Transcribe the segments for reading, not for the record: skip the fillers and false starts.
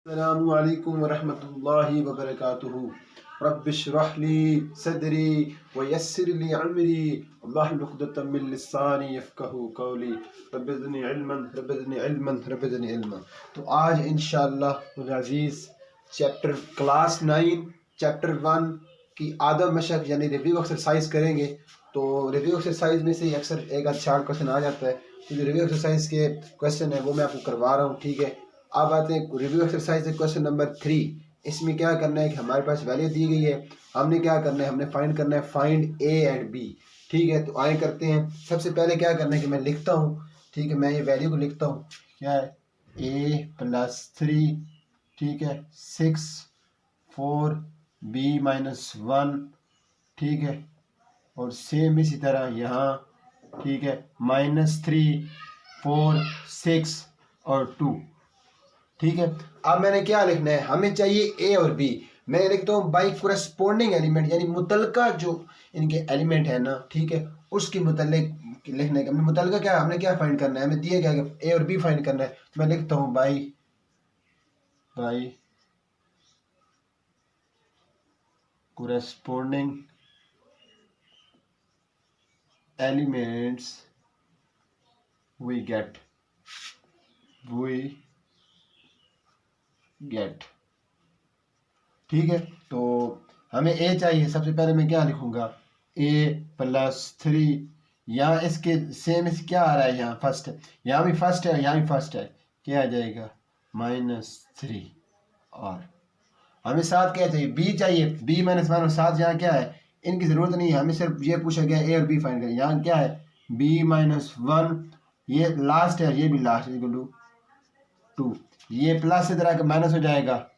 अस्सलामु अलैकुम वरहमतुल्लाहि वबरकातुहू। रब्बिश्रह ली सदरी व यस्सिर ली अमरी वहलुल उक़दतम मिन लिसानी यफ़क़हू क़ौली रब्बि ज़िदनी इल्मन। तो आज इंशाअल्लाह अज़ीज़ चैप्टर क्लास 9 चैप्टर 1 की आदम मशक यानी रिव्यू एक्सरसाइज करेंगे। तो रिव्यू एक्सरसाइज में से अक्सर एक आध शार्ट क्वेश्चन आ जाता है, तो जो रिव्यू एक्सरसाइज के क्वेश्चन है वो मैं आपको करवा रहा हूँ। ठीक है, अब आते हैं रिव्यू एक्सरसाइज से क्वेश्चन नंबर 3। इसमें क्या करना है कि हमारे पास वैल्यू दी गई है, हमने क्या करना है, हमने फाइंड करना है फाइंड ए एंड बी। ठीक है, तो आए करते हैं। सबसे पहले क्या करना है कि मैं लिखता हूँ। ठीक है, मैं ये वैल्यू को लिखता हूँ, क्या है a+3, ठीक है 6 4 b-1, ठीक है, और सेम इसी तरह यहाँ, ठीक है -3 4 6 और 2। ठीक है, अब मैंने क्या लिखना है, हमें चाहिए ए और बी। मैं लिखता हूँ बाई कोरेस्पोंडिंग एलिमेंट, यानी मुतलका जो इनके एलिमेंट है ना, ठीक है, उसकी मुतल्लिक लिखने का। मुतलका क्या है, हमने क्या फाइंड करना है, हमें दिया गया कि ए और बी फाइंड करना है। तो मैं लिखता हूँ by corresponding elements we get. ठीक है, तो हमें ए चाहिए। सबसे पहले मैं क्या लिखूंगा, a+3, यहाँ इसके सेम इस क्या आ रहा है, यहाँ फर्स्ट है, यहाँ भी फर्स्ट है, यहाँ भी फर्स्ट है, क्या आ जाएगा -3। और हमें साथ क्या चाहिए, b चाहिए, b-1 और साथ यहाँ क्या है, इनकी ज़रूरत नहीं है, हमें सिर्फ ये पूछा गया ए और बी फाइंड करें। यहाँ क्या है b-1, ये लास्ट है, ये भी लास्ट इक्वल टू 2, ये प्लस से तरह का माइनस हो जाएगा,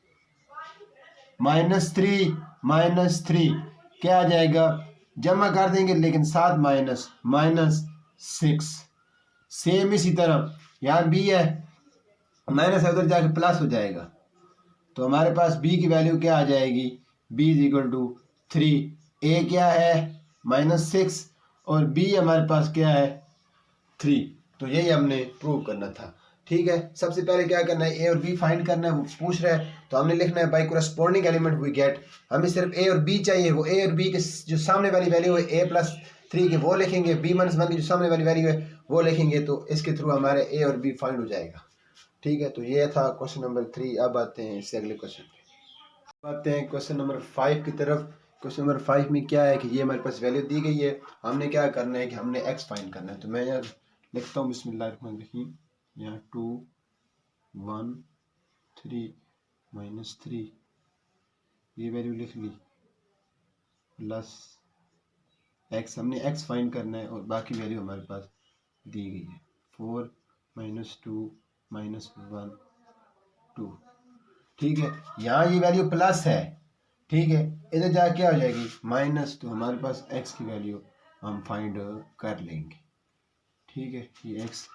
-3 क्या आ जाएगा, जमा कर देंगे लेकिन साथ -6। सेम इसी तरह यहाँ बी है, माइनस है उधर जाके प्लस हो जाएगा, तो हमारे पास बी की वैल्यू क्या आ जाएगी, b=3। ए क्या है -6 और बी हमारे पास क्या है 3। तो यही हमने प्रूव करना था। ठीक है, सबसे पहले क्या करना है, ए और बी फाइंड करना है, वो पूछ रहा है तो हमने लिखना है by corresponding element we get. हमें सिर्फ ए और बी चाहिए, वो ए और बी के जो सामने वाली वैल्यू है a+3 की वो लिखेंगे, b-1 की जो सामने वाली वैल्यू है वो लिखेंगे, तो इसके थ्रू हमारे ए और बी फाइंड हो जाएगा। ठीक है, तो ये था क्वेश्चन नंबर 3। अब आते हैं इससे अगले क्वेश्चन पे, आते हैं क्वेश्चन नंबर 5 की तरफ। क्वेश्चन नंबर 5 में क्या है कि ये हमारे पास वैल्यू दी गई है, हमने क्या करना है कि हमने एक्स फाइंड करना है। तो मैं यार लिखता हूँ बिस्मिल्लाहिर्रहमानिर्रहीम, यहाँ 2 1 3 -3, ये वैल्यू लिख ली, प्लस एक्स, हमने एक्स फाइंड करना है और बाकी वैल्यू हमारे पास दी गई है 4 -2 -1 2। ठीक है, यहाँ ये वैल्यू प्लस है, ठीक है, इधर जाके क्या हो जाएगी माइनस, तो हमारे पास एक्स की वैल्यू हम फाइंड कर लेंगे। ठीक है, ये एक्स,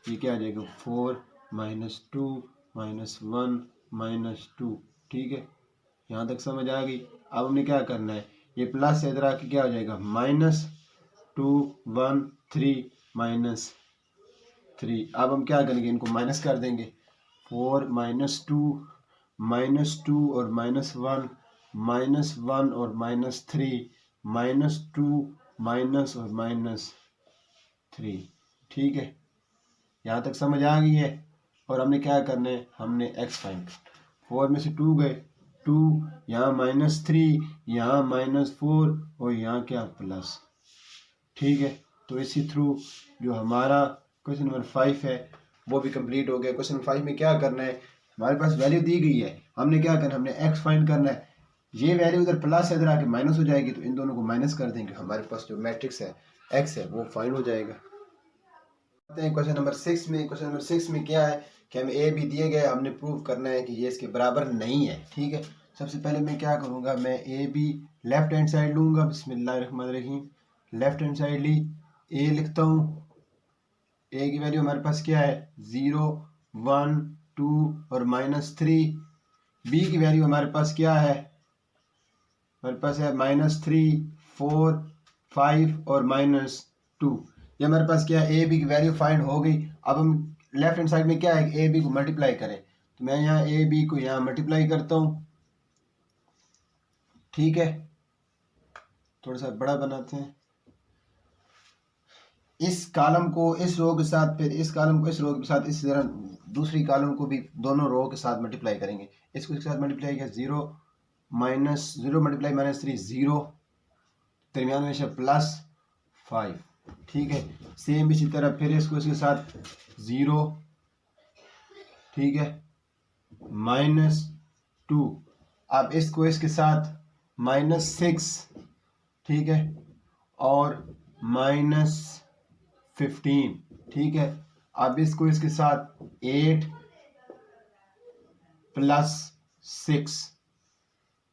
ये क्या आ जाएगा 4 -2 -1 -2। ठीक है, यहाँ तक समझ आ गई। अब हमने क्या करना है, ये प्लस से इधर आके क्या हो जाएगा -2 1 3 -3। अब हम क्या करेंगे, इनको माइनस कर देंगे, 4 -2 और -1 -1 और -3 -2 माइनस और -3। ठीक है, यहाँ तक समझ आ गई है। और हमने क्या करना है, हमने x फाइंड, 4 में से 2 गए, 2 यहाँ -3 यहाँ -4 और यहाँ क्या प्लस। ठीक है, तो इसी थ्रू जो हमारा क्वेश्चन नंबर 5 है वो भी कंप्लीट हो गया। क्वेश्चन 5 में क्या करना है, हमारे पास वैल्यू दी गई है, हमने क्या करना है, हमने x फाइंड करना है। ये वैल्यू इधर प्लस से इधर आके माइनस हो जाएगी, तो इन दोनों को माइनस कर देंगे, हमारे पास जो मैट्रिक्स है x है वो फाइंड हो जाएगा। आते हैं क्वेश्चन नंबर 6 में। क्वेश्चन नंबर 6 में क्या है कि हमें ए बी दिए गए, हमने प्रूव करना है कि ये इसके बराबर नहीं है। ठीक है, सबसे पहले मैं क्या करूँगा, मैं ए बी लेफ्ट हैंड साइड लूँगा, बिस्मिल्लाहिर्रहमानिर्रहीम, लेफ्ट हैंड साइड ली, ए लिखता हूँ, ए की वैल्यू हमारे पास क्या है 0 1 2 और -3। बी की वैल्यू हमारे पास क्या है, हमारे पास है -3 4 5 और -2। ये हमारे पास क्या है, ए बी की वैल्यू फाइंड हो गई। अब हम लेफ्ट हैंड साइड में क्या है, ए बी को मल्टीप्लाई करें, तो मैं यहाँ ए बी को यहाँ मल्टीप्लाई करता हूँ, ठीक है। थोड़ा सा बड़ा बनाते हैं, इस कॉलम को इस रो के साथ, फिर इस कॉलम को इस रो के साथ, इसी तरह दूसरी कॉलम को भी दोनों रो के साथ मल्टीप्लाई करेंगे। इसको इसके साथ मल्टीप्लाई किया, 0 माइनस 0 मल्टीप्लाई -3 0, दरमियान में +5, ठीक है। सेम इसी तरह फिर इसको इसके साथ 0, ठीक है, -2, अब इसको इसके साथ -6, ठीक है, और -15, ठीक है। अब इसको इसके साथ 8 + 6,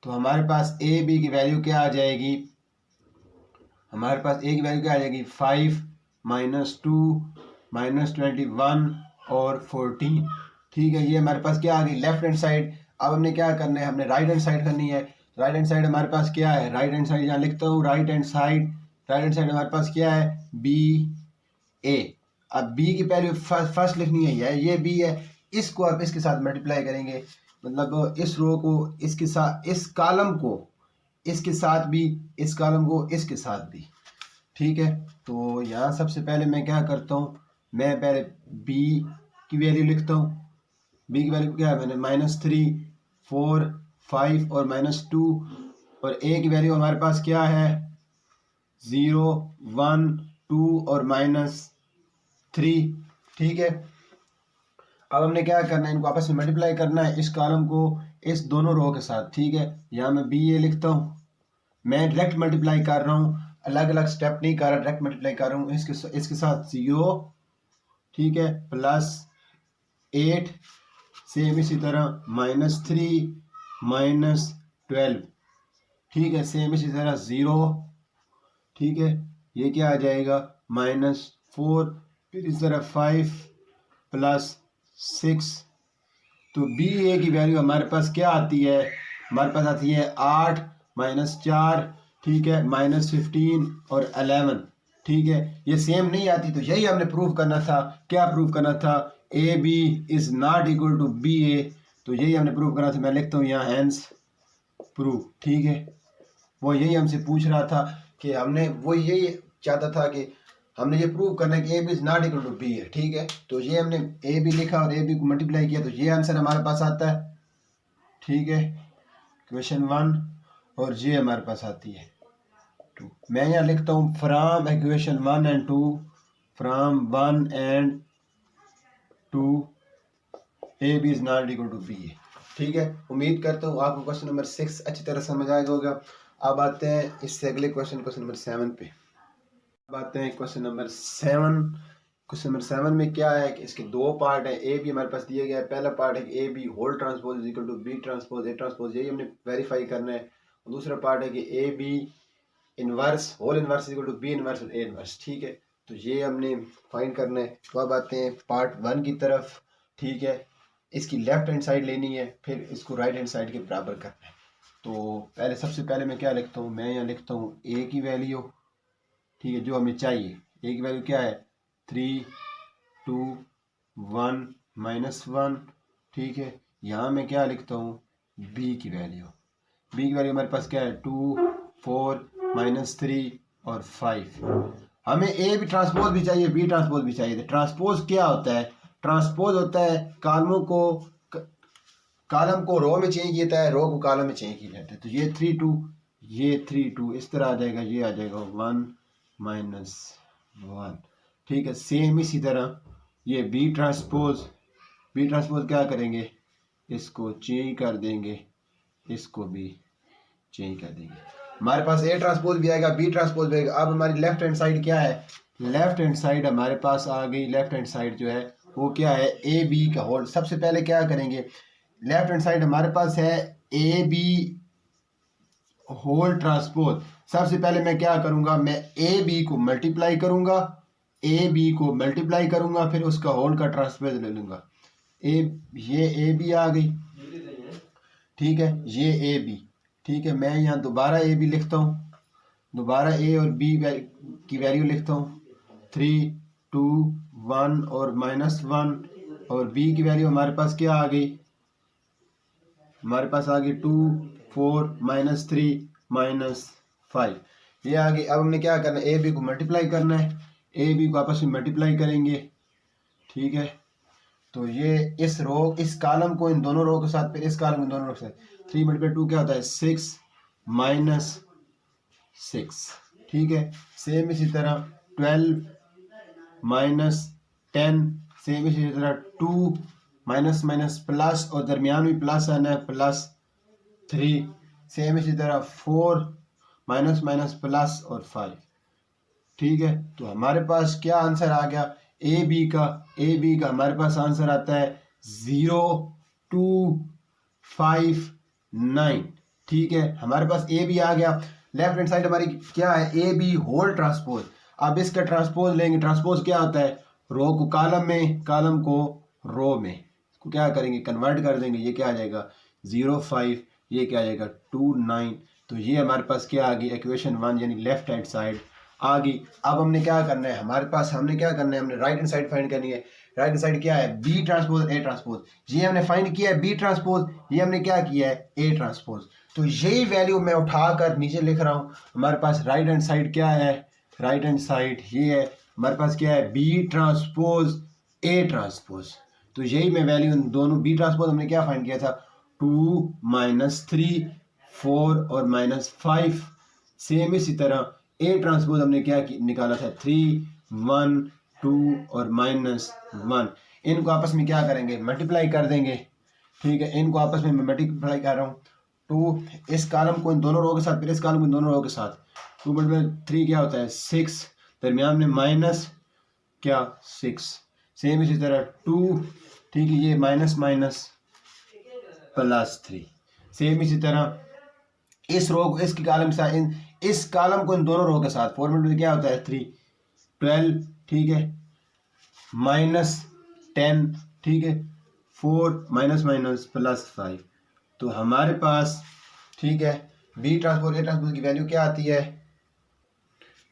तो हमारे पास ए बी की वैल्यू क्या आ जाएगी, हमारे पास ए की वैल्यू क्या आ जाएगी, 5 -2 -21 और 14, ठीक है। ये हमारे पास क्या आ गई, लेफ्ट हैंड साइड। अब हमने क्या करना है, हमने राइट हैंड साइड करनी है। राइट हैंड साइड हमारे पास क्या है, राइट हैंड साइड यहाँ लिखता हूँ, राइट हैंड साइड हमारे पास क्या है, बी ए। अब बी की पहले फर्स्ट लिखनी है, ये बी है, इसको आप इसके साथ मल्टीप्लाई करेंगे, मतलब इस रो को इसके साथ, इस कॉलम को इसके साथ भी, इस कॉलम को इसके साथ भी, ठीक है। तो यहाँ सबसे पहले मैं क्या करता हूँ, मैं पहले बी की वैल्यू लिखता हूँ। बी की वैल्यू क्या है, मैंने -3 4 5 और -2, और ए की वैल्यू हमारे पास क्या है, 0 1 2 और -3, ठीक है। अब हमने क्या करना है, इनको आपस में मल्टीप्लाई करना है, इस कॉलम को इस दोनों रो के साथ, ठीक है। यहाँ मैं बी ए लिखता हूँ, मैं डायरेक्ट मल्टीप्लाई कर रहा हूँ, अलग अलग स्टेप नहीं कर रहा, डायरेक्ट मल्टीप्लाई कर रहा हूँ। इसके साथ 0, ठीक है, +8, सेम इसी तरह -3 -12, ठीक है, सेम इसी तरह 0, ठीक है। ये क्या आ जाएगा, -4, फिर इस तरह 5 + 6, तो बी ए की वैल्यू हमारे पास क्या आती है, हमारे पास आती है 8 -4, ठीक है, -15 और 11, ठीक है। ये सेम नहीं आती, तो यही हमने प्रूव करना था। क्या प्रूव करना था, A B is not equal to B A, तो यही हमने प्रूव करना था। मैं लिखता हूँ यहाँ हैंस प्रूव, ठीक है। वो यही हमसे पूछ रहा था कि हमने वो यही चाहता था कि हमने ये प्रूव करना है कि A B is not equal to B है, ठीक है। तो ये हमने ए बी लिखा और ए बी को मल्टीप्लाई किया, तो ये आंसर हमारे पास आता है, ठीक है, क्वेश्चन 1, और ये हमारे पास आती है 2। मैं यहाँ लिखता हूँ from equation 1 and 2, from 1 and 2 A B is not equal to B है, ठीक है। उम्मीद करता हूँ आपको क्वेश्चन नंबर 6 अच्छी तरह समझ आएगा होगा। अब आते हैं इससे अगले क्वेश्चन नंबर 7 पे। अब आते हैं क्वेश्चन नंबर 7। क्वेश्चन नंबर 7 में क्या है कि इसके दो पार्ट है। ए बी हमारे पास दिया गया है। पहला पार्ट है कि A B whole transpose is equal to B transpose A transpose, यही हमने वेरीफाई करना है। और दूसरा पार्ट है कि A B inverse whole inverse equal to B inverse और ए इनवर्स, ठीक है। तो ये हमने फाइंड करना है। तो अब आते हैं पार्ट 1 की तरफ, ठीक है। इसकी लेफ्ट हैंड साइड लेनी है, फिर इसको राइट हैंड साइड के बराबर करना है। तो पहले सबसे पहले मैं क्या लिखता हूँ, मैं यहाँ लिखता हूँ ए की वैल्यू, ठीक है, जो हमें चाहिए। ए की वैल्यू क्या है, 3 2 1 -1, ठीक है। यहाँ मैं क्या लिखता हूँ, बी की वैल्यू। बी की वैल्यू हमारे पास क्या है, 2 4 -3 और 5। हमें ए भी ट्रांसपोज भी चाहिए, बी ट्रांसपोज भी चाहिए। ट्रांसपोज क्या होता है, ट्रांसपोज होता है कॉलम को रो में चेंज किया जाता है, रो को कॉलम में चेंज किया जाता है। तो ये 3 2, ये 3 2 इस तरह आ जाएगा, ये आ जाएगा 1 -1, ठीक है। सेम इसी तरह ये बी ट्रांसपोज क्या करेंगे, इसको चेंज कर देंगे, इसको भी चेंज कर देंगे। हमारे पास ए ट्रांसपोज भी आएगा, बी ट्रांसपोज भी आएगा। अब हमारी लेफ्ट हैंड साइड क्या है, लेफ्ट हैंड साइड हमारे पास आ गई। लेफ्ट हैंड साइड जो है वो क्या है, ए बी का होल। सबसे पहले क्या करेंगे, लेफ्ट हैंड साइड हमारे पास है ए बी होल ट्रांसपोज। सबसे पहले मैं क्या करूंगा, मैं ए बी को मल्टीप्लाई करूंगा, फिर उसका होल का ट्रांसपोज ले लूंगा। ये ए बी आ गई, ठीक है, ये ए बी, ठीक है। मैं यहाँ दोबारा ए बी लिखता हूँ, दोबारा ए और बी की वैल्यू लिखता हूँ, 3 2 1 और -1, और बी की वैल्यू हमारे पास क्या आ गई, हमारे पास आ गई 2 4 -3 -5 ये आ गई। अब हमने क्या करना है, ए बी को मल्टीप्लाई करना है, ए बी को आपस में मल्टीप्लाई करेंगे, ठीक है। तो ये इस रो इस कॉलम को इन दोनों रो के साथ, फिर इस कॉलम को इन दोनों रो के साथ 3 × 2 क्या होता है 6 -6, ठीक है। सेम इसी तरह 12 -10, सेम इसी तरह 2 माइनस माइनस प्लस और दरमियान में प्लस आना है +3, सेम इसी तरह 4 माइनस माइनस प्लस और 5, ठीक है। तो हमारे पास क्या आंसर आ गया ए बी का हमारे पास आंसर आता है 0 2 5 9, ठीक है। हमारे पास ए बी आ गया। लेफ्ट हैंड साइड हमारी क्या है ए बी होल ट्रांसपोज। अब इसका ट्रांसपोज लेंगे, ट्रांसपोज क्या होता है रो को कॉलम में, कॉलम को रो में, इसको क्या करेंगे कन्वर्ट कर देंगे, ये क्या आ जाएगा 0 5, ये क्या आ जाएगा 2 9। तो ये हमारे पास क्या आ गई इक्वेशन 1 यानी लेफ्ट हैंड साइड आ गई। अब हमने क्या करना है, हमारे पास हमने क्या करना है, हमने राइट हैंड साइड फाइंड करनी है। राइट हैंड साइड क्या है बी ट्रांसपोज ए ट्रांसपोज, ये हमने फाइंड किया है बी ट्रांसपोज, ये हमने क्या किया है ए ट्रांसपोज। तो यही वैल्यू मैं उठाकर नीचे लिख रहा हूँ। हमारे पास राइट हैंड साइड क्या है, राइट हैंड साइड ये है, हमारे पास क्या है बी ट्रांसपोज ए ट्रांसपोज। तो यही मैं वैल्यू दोनों बी ट्रांसपोज हमने क्या फाइंड किया था 2 -3 4 और -5, सेम इसी तरह ए ट्रांसपोज हमने क्या निकाला था 3 1 2 और -1। इनको आपस में क्या करेंगे मल्टीप्लाई कर देंगे, ठीक है। इनको आपस में मैं मल्टीप्लाई कर रहा हूँ, 2 इस कॉलम को इन दोनों रो के साथ, फिर इस कॉलम को इन दोनों रो के साथ, 2 × 3 क्या होता है 6, दरमियान में माइनस क्या 6, सेम इसी तरह 2, ठीक है, ये माइनस माइनस +3, सेम इसी तरह इस रो को इसके कॉलम के साथ, इस कॉलम को इन दोनों रो के साथ 4 × क्या होता है 3 12, ठीक है, -10, ठीक है, 4 माइनस माइनस +5। तो हमारे पास ठीक है बी ट्रांसपोज ए ट्रांसपोज की वैल्यू क्या आती है,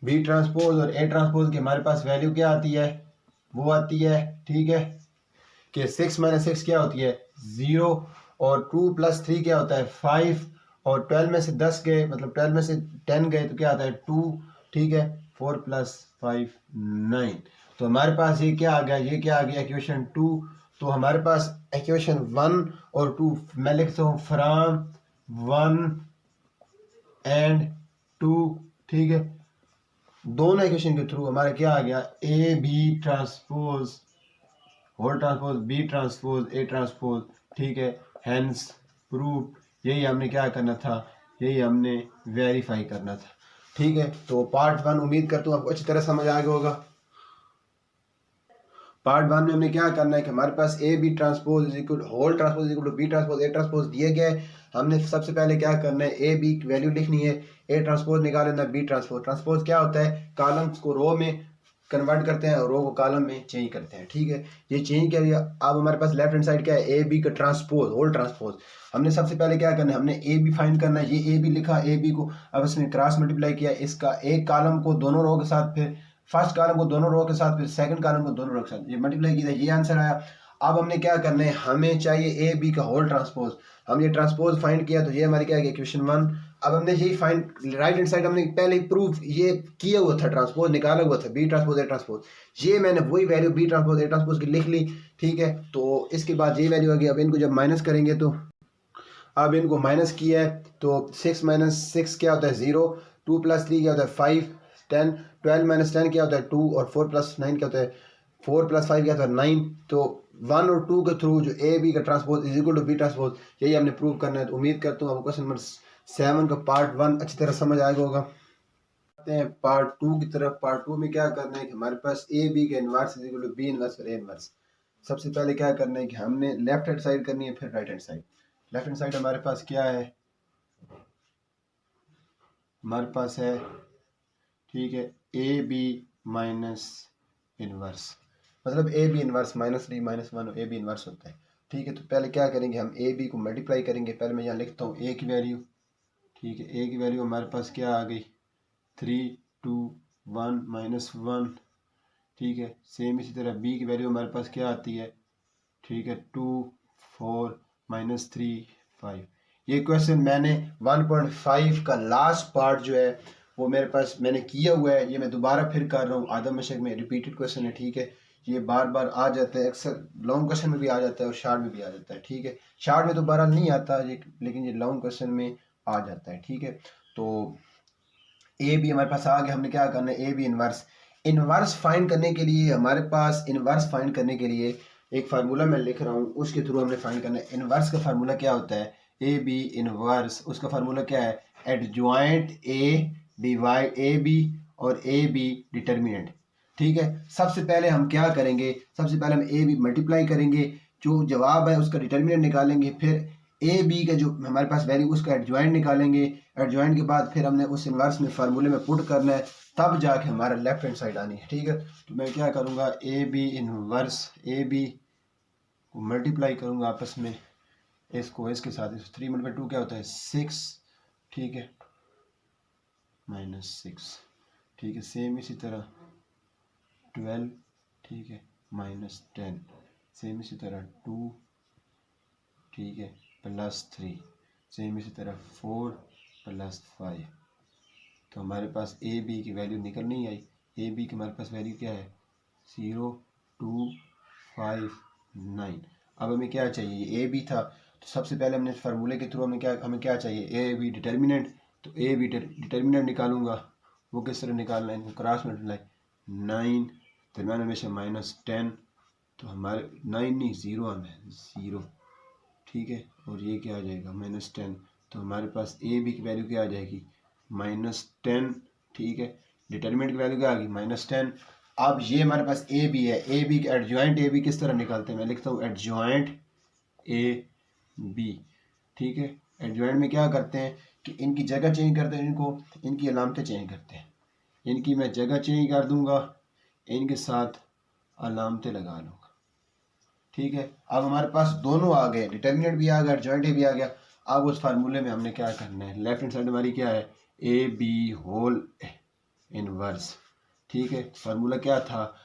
बी ट्रांसपोज और ए ट्रांसपोज की हमारे पास वैल्यू क्या आती है, वो आती है ठीक है कि 6 - 6 क्या होती है 0, और 2 + 3 क्या होता है 5, और 12 में से 10 गए, मतलब 12 में से 10 गए तो क्या आता है 2, ठीक है, 4 + 5 9। तो हमारे पास ये क्या आ गया, ये क्या आ गया इक्वेशन 2। तो हमारे पास इक्वेशन 1 और 2 मैं लिखता हूँ फ्रॉम 1 एंड 2, ठीक है। दोनों इक्वेशन के थ्रू हमारा क्या आ गया A B transpose whole transpose B transpose A transpose, ठीक है, हेंस प्रूफ। यही हमने क्या करना था, यही हमने वेरीफाई करना था, ठीक है। तो पार्ट 1 उम्मीद करता हूँ आपको अच्छी तरह समझ आ गया होगा। पार्ट 1 में हमने क्या करना है कि हमारे पास A B transpose is equal whole transpose is equal to B transpose A transpose दिए गए। हमने सबसे पहले क्या करना है ए बी की वैल्यू लिखनी है, ए ट्रांसपोज निकालना है, बी ट्रांसपोज। ट्रांसपोज क्या होता है कॉलम्स को रो में कन्वर्ट करते हैं और रो को कॉलम में चेंज करते हैं, ठीक है। ये चेंज कर दिया। अब हमारे पास लेफ्ट हैंड साइड क्या है ए बी का ट्रांसपोज होल ट्रांसपोज। हमने सबसे पहले क्या करना है, हमने ए बी फाइंड करना है। ये ए बी लिखा, ए बी को अब इसमें क्रॉस मल्टीप्लाई किया, इसका एक कॉलम को दोनों रो के साथ, फिर फर्स्ट कॉलम को दोनों रो के साथ, फिर सेकंड कॉलम को दोनों रो के साथ, ये मल्टीप्लाई किया, ये आंसर आया। अब हमने क्या करना है, हमें चाहिए ए बी का होल ट्रांसपोज। हम ये ट्रांसपोज फाइंड किया तो ये हमारी क्या है इक्वेशन 1। अब हमने यही फाइंड राइट हैंड साइड हमने पहले ही प्रूफ ये किया हुआ था, ट्रांसपोज निकाला हुआ था बी ट्रांसपोज ए ट्रांसपोज। ये मैंने वही value B transpose A transpose की लिख ली, ठीक है। तो इसके बाद ये वैल्यू आ गई। अब इनको जब माइनस करेंगे तो अब इनको माइनस किया है तो 6 - 6 क्या होता है 0, 2 + 3 क्या होता है 5, 10, 12 - 10 क्या होता है 2, और 4 + 9 क्या होता है 4 + 5 क्या होता है 9। तो 1 और 2 के थ्रू जो ए बी का transpose is equal to B transpose, यही हमने प्रूव करना है। तो उम्मीद करता हूँ आपको क्वेश्चन नंबर 7 का पार्ट 1 अच्छी तरह समझ आएगा होगा। आते हैं पार्ट 2 की तरफ। पार्ट 2 में क्या करना है कि हमारे पास ए बी का inverse is equal to B inverse और ए इनवर्स। सबसे पहले क्या करना है कि हमने लेफ्ट हैंड साइड करनी है, फिर right hand side. Left hand side हमारे पास क्या है, हमारे पास है ठीक है ए बी माइनस इनवर्स, मतलब A B inverse -3 -1 A B inverse होता है, ठीक है। तो पहले क्या करेंगे, हम ए बी को मल्टीप्लाई करेंगे। पहले मैं यहाँ लिखता हूँ ए की वैल्यू, ठीक है। ए की वैल्यू हमारे पास क्या आ गई 3 2 1 -1, ठीक है। सेम इसी तरह बी की वैल्यू हमारे पास क्या आती है, ठीक है 2 4 -3 5। ये क्वेश्चन मैंने 1.5 का लास्ट पार्ट जो है वो मेरे पास मैंने किया हुआ है, ये मैं दोबारा फिर कर रहा हूँ। आदम मशक में रिपीटेड क्वेश्चन है, ठीक है। ये बार बार आ जाता है, अक्सर लॉन्ग क्वेश्चन में भी आ जाता है और शार्ट में भी आ जाता है, ठीक है। शार्ट में दोबारा नहीं आता ये, लेकिन ये लॉन्ग क्वेश्चन में आ जाता है, ठीक है। तो ए बी हमारे पास आ गया, हमने क्या करना है, A B inverse. Inverse find करने के लिए हमारे पास, इनवर्स फाइंड करने के लिए एक फार्मूला मैं लिख रहा हूँ, उसके थ्रू हमने फाइंड करना है। इनवर्स का फार्मूला क्या होता है, ए बी इनवर्स, उसका फार्मूला क्या है, adjoint A divide A B और ए बी डिटर्मिनेंट, ठीक है। सबसे पहले हम क्या करेंगे, सबसे पहले हम ए बी मल्टीप्लाई करेंगे, जो जवाब है उसका डिटर्मिनेंट निकालेंगे, फिर ए बी का जो हमारे पास वैल्यू उसका एडजॉइंट निकालेंगे। एडजॉइंट के बाद फिर हमने उस इन्वर्स में फार्मूले में पुट करना है, तब जाके हमारा लेफ्ट हैंड साइड आनी है, ठीक है। तो मैं क्या करूँगा, A B inverse, A B को मल्टीप्लाई करूँगा आपस में, इसको इसके साथ, 3 × 2 क्या होता है 6, ठीक है, -6, ठीक है। सेम इसी तरह 12, ठीक है, -10, सेम इसी तरह 2, ठीक है, +3, सेम इसी तरह 4 + 5। तो हमारे पास ए बी की वैल्यू निकल नहीं आई। ए बी की हमारे पास वैल्यू क्या है, 0 2 5 9। अब हमें क्या चाहिए, ए बी था, तो सबसे पहले हमने फार्मूले के थ्रू हमें क्या चाहिए, ए बी डिटर्मिनेंट। तो ए बी डिटर्मिनेंट निकालूंगा, वो किस तरह निकालना है, क्रॉस मल्टीप्लाई, 9 दरम्यान हमेशा -10, तो हमारे 9 नहीं 0 आना है, 0, ठीक है। और ये क्या आ जाएगा, -10, तो हमारे पास ए बी की वैल्यू क्या आ जाएगी, -10, ठीक है। डिटर्मिनेंट की वैल्यू क्या आ गई, -10। अब ये हमारे पास ए बी है, ए बी का एडजॉइंट ए बी किस तरह निकालते हैं, मैं लिखता हूँ एडजॉइंट ए बी, ठीक है। एडजॉइंट में क्या करते हैं कि इनकी जगह चेंज करते हैं, इनको, इनकी अलामतें चेंज करते हैं। इनकी मैं जगह चेंज कर दूंगा, इनके साथ अलामतें लगा लूँगा, ठीक है। अब हमारे पास दोनों आ गए, डिटर्मिनेंट भी आ गया, एडजॉइंट ए भी आ गया। अब उस फार्मूले में हमने क्या करना है, लेफ्ट हैंड साइड हमारी क्या है, ए बी होल इनवर्स, ठीक है। फार्मूला क्या था,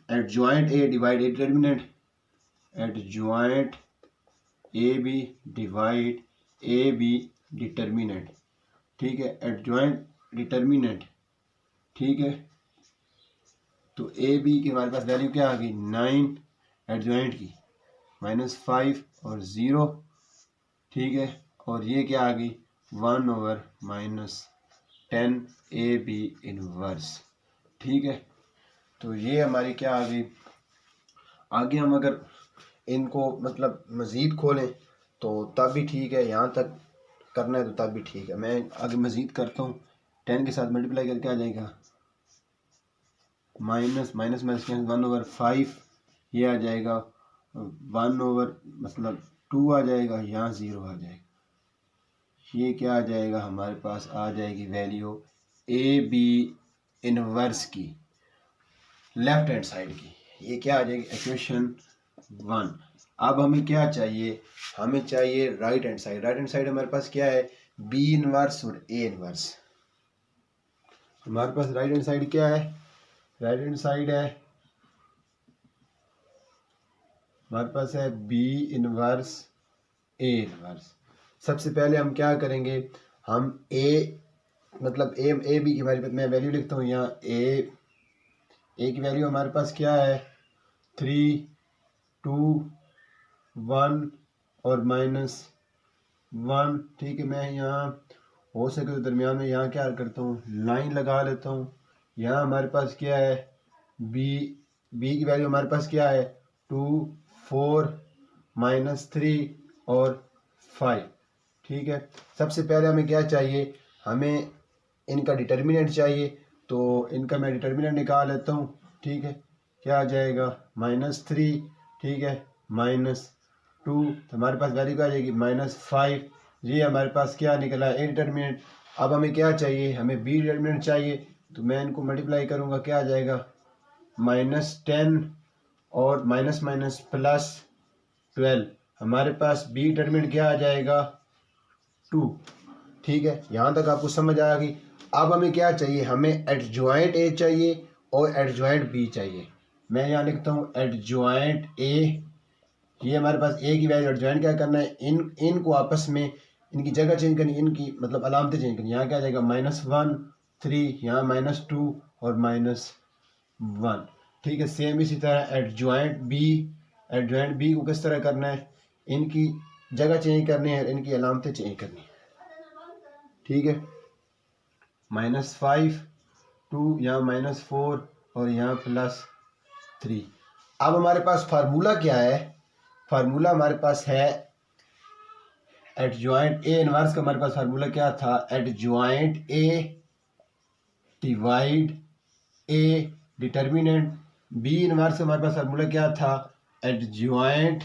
adjoint A divide A determinant, adjoint A B divide A B determinant, ठीक है, एडजॉइंट डिटर्मिनेंट, ठीक है। तो ए बी की हमारे पास वैल्यू क्या आ गई, 9 एडजॉइंट की, -5 और 0, ठीक है। और ये क्या आ गई, 1/-10 ए बी इनवर्स, ठीक है। तो ये हमारी क्या आ गई। आगे हम अगर इनको मतलब मज़ीद खोलें तो तब भी ठीक है, यहाँ तक करना है तो तब भी ठीक है। मैं आगे मज़ीद करता हूँ, 10 के साथ मल्टीप्लाई करके आ जाएगा, -1/5, ये आ जाएगा 1 मतलब 2 आ जाएगा, यहाँ 0 आ जाएगा। ये क्या आ जाएगा, हमारे पास आ जाएगी वैल्यू ए बी इनवर्स की लेफ्ट हैंड साइड की, ये क्या आ जाएगी, इक्वेशन 1। अब हमें क्या चाहिए, हमें चाहिए right hand side. Right hand side हमारे पास क्या है, बी इनवर्स और ए इनवर्स। हमारे पास राइट हैंड साइड क्या है, राइट हैंड साइड है हमारे पास है बी इनवर्स ए इनवर्स। सबसे पहले हम क्या करेंगे, हम ए मतलब ए बी की हमारी, मैं वैल्यू लिखता हूँ यहाँ, ए की वैल्यू हमारे पास क्या है, 3 2 1 और -1, ठीक है। मैं यहाँ हो सके तो दरमियान में यहाँ क्या करता हूँ, लाइन लगा लेता हूँ। यहाँ हमारे पास क्या है, बी की वैल्यू हमारे पास क्या है, 2 4 -3 और 5, ठीक है। सबसे पहले हमें क्या चाहिए, हमें इनका डिटर्मिनेंट चाहिए, तो इनका मैं डिटर्मिनेंट निकाल लेता हूँ, ठीक है। क्या आ जाएगा, -3, ठीक है, -2, तो हमारे पास वैल्यू क्या आ जाएगी, -5। ये हमारे पास क्या निकला है, ए डिटर्मिनेंट। अब हमें क्या चाहिए, हमें बी डिटर्मिनेंट चाहिए, तो मैं इनको मल्टीप्लाई करूँगा, क्या आ जाएगा, -10 और +12। हमारे पास बी डिटर्मिनेंट क्या आ जाएगा, 2, ठीक है। यहाँ तक आपको समझ आ गई। अब हमें क्या चाहिए, हमें एडजॉइंट ए चाहिए और एडजॉइंट बी चाहिए। मैं यहाँ लिखता हूँ एडजॉइंट ए ये हमारे पास ए की वैल्यू एडजॉइंट क्या करना है, इनको आपस में इनकी जगह चेंज करनी, इनकी मतलब अलामतें चेंज करनी। यहाँ क्या आ जाएगा -1 3, यहाँ -2 और -1। ठीक है, सेम इसी तरह एडजॉइंट बी को किस तरह करना है, इनकी जगह चेंज करनी है, इनकी अलामतें चेंज करनी है। ठीक है, -5 2, यहाँ -4 और यहाँ +3। अब हमारे पास फार्मूला क्या है, फार्मूला हमारे पास है एडजॉइंट ए इनवर्स का। हमारे पास फार्मूला क्या था, adjoint A divide A determinant B inverse. हमारे पास फार्मूला क्या था, adjoint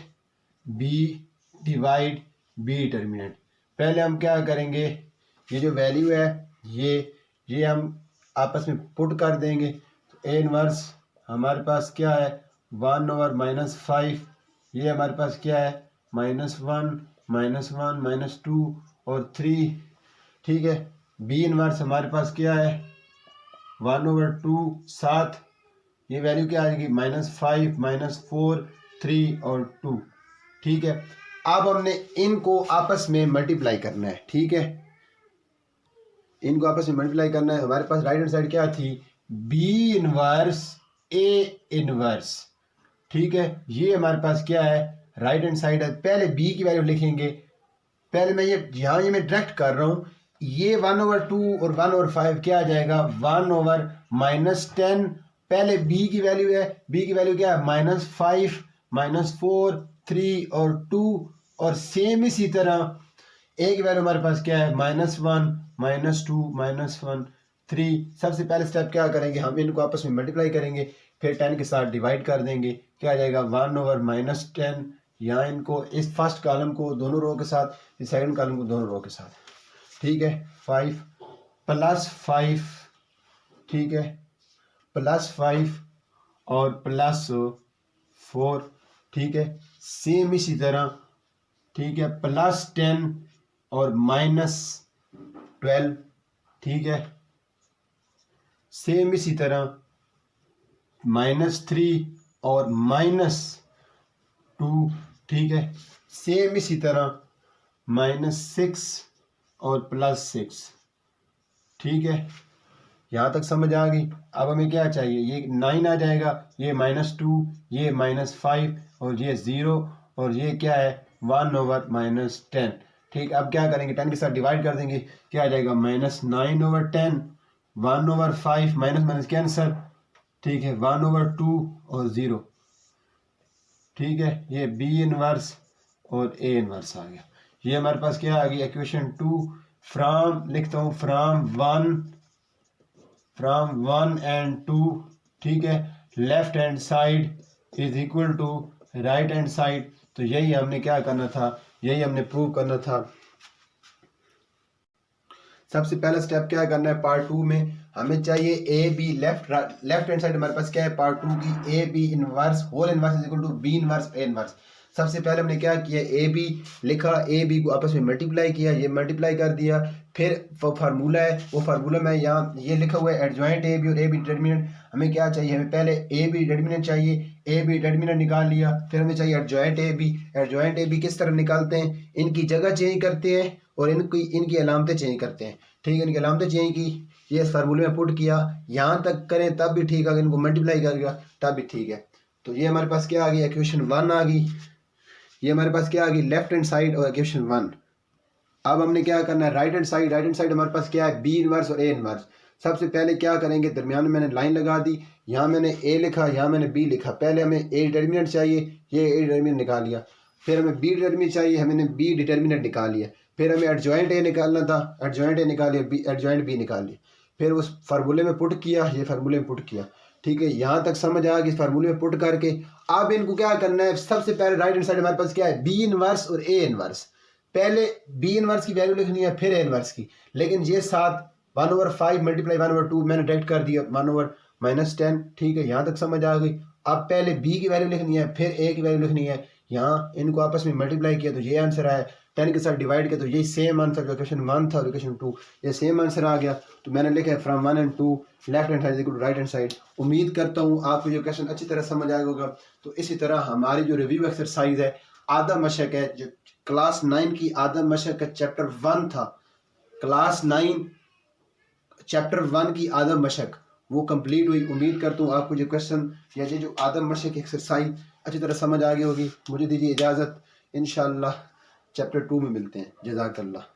B divide B determinant. पहले हम क्या करेंगे, ये जो वैल्यू है ये हम आपस में पुट कर देंगे। तो ए इनवर्स हमारे पास क्या है 1/-5, ये हमारे पास क्या है -1 -1 -2 और 3। ठीक है, बी इनवर्स हमारे पास क्या है 1/2 7, ये वैल्यू क्या आएगी -5 -4 3 और 2। ठीक है, अब हमने इनको आपस में मल्टीप्लाई करना है। ठीक है, इनको आपस में मल्टीप्लाई करना है। हमारे पास राइट हैंड साइड क्या थी, बी इनवर्स ए इनवर्स। ठीक है, ये हमारे पास क्या है राइट हैंड साइड है। पहले बी की वैल्यू लिखेंगे, पहले मैं ये मैं डायरेक्ट कर रहा हूँ, ये 1/2 और 1/5 क्या आ जाएगा 1/-10। पहले बी की वैल्यू है, बी की वैल्यू क्या है -5 -4 3 और 2 और सेम इसी तरह ए की वैल्यू हमारे पास क्या है -1 -2 -1 3। सबसे पहले स्टेप क्या करेंगे, हम इनको आपस में मल्टीप्लाई करेंगे, फिर 10 के साथ डिवाइड कर देंगे। क्या आ जाएगा 1/-10। यहाँ इनको इस फर्स्ट कॉलम को दोनों रो के साथ, इस सेकंड कॉलम को दोनों रो के साथ। ठीक है, 5 +5, ठीक है +5 और +4। ठीक है, सेम इसी तरह। ठीक है, +10 और -12। ठीक है, सेम इसी तरह -3 और -2। ठीक है, सेम इसी तरह -6 और +6। ठीक है, यहाँ तक समझ आ गई। अब हमें क्या चाहिए, ये 9 आ जाएगा, ये -2, ये -5 और ये 0 और ये क्या है 1/-10। ठीक, अब क्या करेंगे 10 के साथ डिवाइड कर देंगे। क्या आ जाएगा -9/10, 1/5 माइनस कैंसर। ठीक है, 1/2 और 0। ठीक है, ये बी इनवर्स और ए इनवर्स आ गया। ये हमारे पास क्या आ गई इक्वेशन 2 फ्रॉम, लिखता हूँ फ्रॉम 1 एंड 2। ठीक है, left hand side is equal to right hand side. तो यही हमने क्या करना था, यही हमने प्रूव करना था। सबसे पहला स्टेप क्या करना है, पार्ट 2 में हमें चाहिए A B left hand side हमारे पास क्या है पार्ट 2 की, A B inverse whole inverse is equal to B inverse A inverse. सबसे पहले हमने क्या किया, ए बी लिखा, ए बी को आपस में मल्टीप्लाई किया, ये मल्टीप्लाई कर दिया। फिर फार्मूला है, वो फार्मूला में यहाँ ये लिखा हुआ है एडजॉइंट ए बी और ए बी डिटर्मिनेंट। हमें क्या चाहिए, हमें पहले ए बी डिटर्मिनेंट चाहिए, ए बी डिटर्मिनेंट निकाल लिया। फिर हमें चाहिए adjoint A B. Adjoint A B किस तरह निकालते हैं, इनकी जगह चेंज करते हैं और इनकी अलामतें चेंज करते हैं। ठीक है, इनकी अलामतें चेंज की, ये इस फार्मूले में पुट किया, यहाँ तक करें तब भी ठीक है, अगर इनको मल्टीप्लाई करेगा तब भी ठीक है। तो ये हमारे पास क्या आ गई, इक्वेशन 1 आ गई। ये हमारे पास क्या आ गई, लेफ्ट हैंड साइड और इक्वेशन 1। अब हमने क्या करना है, राइट हैंड साइड हमारे पास क्या है, बी इनवर्स और ए इनवर्स। सबसे पहले क्या करेंगे, दरमियान में मैंने लाइन लगा दी, यहाँ मैंने ए लिखा, यहाँ मैंने बी लिखा। पहले हमें ए डिटर्मिनेंट चाहिए, ये ए डिटर्मिनेंट निकाल लिया। फिर हमें बी डिटर्मिनेंट चाहिए, हमने बी डिटर्मिनेंट निकाल लिया। फिर हमें एडजॉइंट ए निकालना था, एडजॉइंट ए निकाल लिया, एडजॉइंट बी निकाल लिया। फिर उस फार्मूले में पुट किया, ये फार्मूले में पुट किया। ठीक है, यहाँ तक समझ आ गई। इस फार्मूले में पुट करके अब इनको क्या करना है, सबसे पहले राइट हैंड साइड हमारे पास क्या है, बी इनवर्स और ए इनवर्स। पहले बी इनवर्स की वैल्यू लिखनी है, फिर ए इनवर्स की। लेकिन ये साथ 1/5 मल्टीप्लाई 1/2 मैंने डायरेक्ट कर दिया 1/-10। ठीक है, यहाँ तक समझ आ गई। अब पहले बी की वैल्यू लिखनी है, फिर ए की वैल्यू लिखनी है। यहाँ इनको आपस में मल्टीप्लाई किया तो ये आंसर आया 10 के साथ डिवाइड किया तो यही सेम आंसर जो क्वेश्चन 1 था और क्वेश्चन 2 ये सेम आंसर आ गया। तो मैंने लिखा है from 1 and 2 left hand side equal to right hand side. उम्मीद करता हूँ आपको ये क्वेश्चन अच्छी तरह समझ आएगा होगा। तो इसी तरह हमारी जो रिव्यू एक्सरसाइज है आदम मशक है, जो क्लास 9 की आदम मशक का चैप्टर 1 था, क्लास 9 चैप्टर 1 की आदम मशक वो कंप्लीट हुई। उम्मीद करता हूँ आपको जो क्वेश्चन या ये जो आदम मशक की एक्सरसाइज अच्छी तरह समझ आ गई होगी। मुझे दीजिए इजाज़त, इंशाअल्लाह चैप्टर 2 में मिलते हैं। जज़ाकल्लाह।